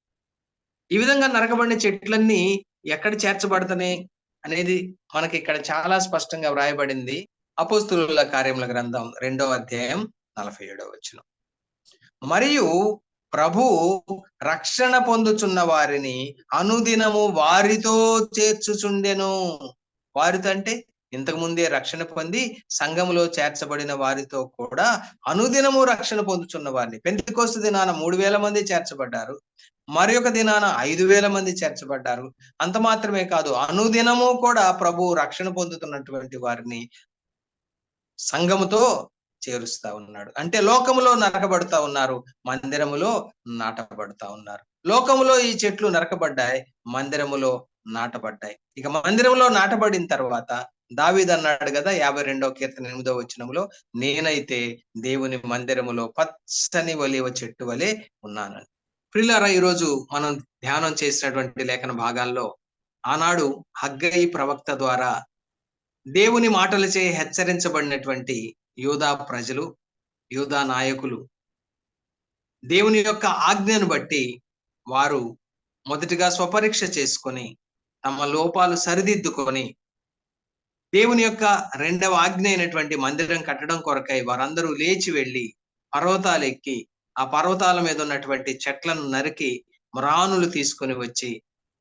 ఈ విధంగా నరకబడిన చెట్లన్నీ ఎక్కడ చేర్చబడతాయి అనేది మనకి ఇక్కడ చాలా స్పష్టంగా వ్రాయబడింది. అపోస్తుల కార్యముల గ్రంథం 2వ అధ్యాయం 47వ వచనం. మరియు ప్రభు రక్షణ పొందుచున్న వారిని అనుదినము వారితో చేర్చుచుండెను. వారితో అంటే ఇంతకు ముందే రక్షణ పొంది సంఘములో చేర్చబడిన వారితో కూడా అనుదినము రక్షణ పొందుచున్న వారిని. పెంతెకొస్తు దినాన 3,000 మంది చేర్చబడ్డారు, మరి ఒక దినాన 5,000 మంది చేర్చబడ్డారు. అంత మాత్రమే కాదు, అనుదినము కూడా ప్రభు రక్షణ పొందుతున్నటువంటి వారిని సంఘముతో చేరుస్తా ఉన్నాడు. అంటే లోకములో నరకబడతా ఉన్నారు, మందిరములో నాటబడతా ఉన్నారు. లోకములో ఈ చెట్లు నరకబడ్డాయి, మందిరములో నాటబడ్డాయి. ఇక మందిరంలో నాటబడిన తర్వాత దావీదు అన్నాడు కదా 52వ కీర్తన 8వ వచనములో, నేనైతే దేవుని మందిరములో పచ్చని ఒలీవ చెట్టు వలె ఉన్నానని. ప్రియులారా, ఈరోజు మనం ధ్యానం చేసినటువంటి లేఖన భాగాల్లో ఆనాడు హగ్గయి ప్రవక్త ద్వారా దేవుని మాటలచే హెచ్చరించబడినటువంటి యూదా ప్రజలు, యూదా నాయకులు దేవుని యొక్క ఆజ్ఞను బట్టి వారు మొదటిగా స్వపరీక్ష చేసుకొని తమ లోపాలు సరిదిద్దుకొని దేవుని యొక్క రెండవ ఆజ్ఞ అయినటువంటి మందిరం కట్టడం కొరకై వారందరూ లేచి వెళ్ళి పర్వతాలు ఎక్కి ఆ పర్వతాల మీద ఉన్నటువంటి చెట్లను నరికి మ్రానులు తీసుకొని వచ్చి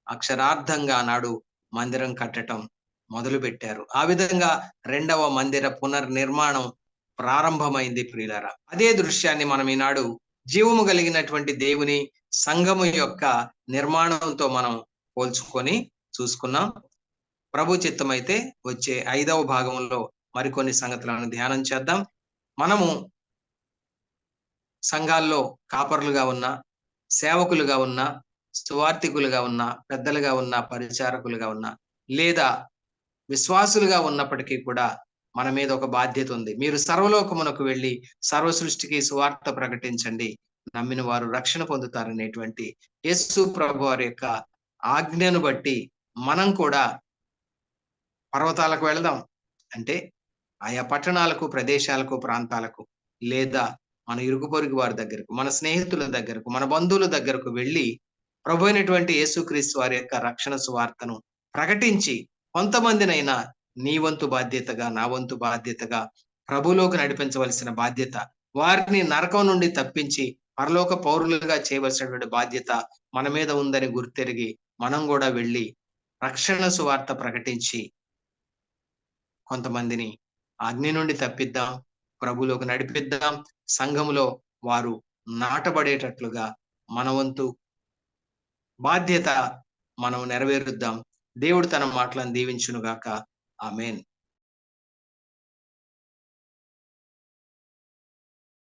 అక్షరార్థంగా నాడు మందిరం కట్టడం మొదలు పెట్టారు. ఆ విధంగా రెండవ మందిర పునర్నిర్మాణం ప్రారంభమైంది. ప్రియులారా, అదే దృశ్యాన్ని మనం ఈనాడు జీవము కలిగినటువంటి దేవుని సంఘము యొక్క నిర్మాణంతో మనం పోల్చుకొని చూసుకున్నాం. ప్రభు చిత్తమైతే వచ్చే 5వ భాగంలో మరికొన్ని సంగతులను ధ్యానం చేద్దాం. మనము సంఘాల్లో కాపరులుగా ఉన్న, సేవకులుగా ఉన్న, సువార్థికులుగా ఉన్న, పెద్దలుగా ఉన్న, పరిచారకులుగా ఉన్న, లేదా విశ్వాసులుగా ఉన్నప్పటికీ కూడా మన మీద ఒక బాధ్యత ఉంది. మీరు సర్వలోకమునకు వెళ్ళి సర్వ సృష్టికి సువార్త ప్రకటించండి, నమ్మిన వారు రక్షణ పొందుతారనేటువంటి యేసు ప్రభు వారి యొక్క ఆజ్ఞను బట్టి మనం కూడా పర్వతాలకు వెళదాం. అంటే ఆయా పట్టణాలకు, ప్రదేశాలకు, ప్రాంతాలకు, లేదా మన ఇరుగు పొరుగు వారి దగ్గరకు, మన స్నేహితుల దగ్గరకు, మన బంధువుల దగ్గరకు వెళ్ళి ప్రభు అయినటువంటి యేసుక్రీస్తు వారి యొక్క రక్షణ సువార్తను ప్రకటించి కొంతమందినైనా నీ వంతు బాధ్యతగా, నా వంతు బాధ్యతగా ప్రభులోకి నడిపించవలసిన బాధ్యత, వారిని నరకం నుండి తప్పించి పరలోక పౌరులుగా చేయవలసినటువంటి బాధ్యత మన మీద ఉందని గుర్తెరిగి మనం కూడా వెళ్ళి రక్షణ సువార్త ప్రకటించి కొంతమందిని అగ్ని నుండి తప్పిద్దాం, ప్రభులోకి నడిపిద్దాం. సంఘములో వారు నాటబడేటట్లుగా మన వంతు బాధ్యత మనం నెరవేరుద్దాం. దేవుడు తన మాటలను దీవించునుగాక. ఆమేన్.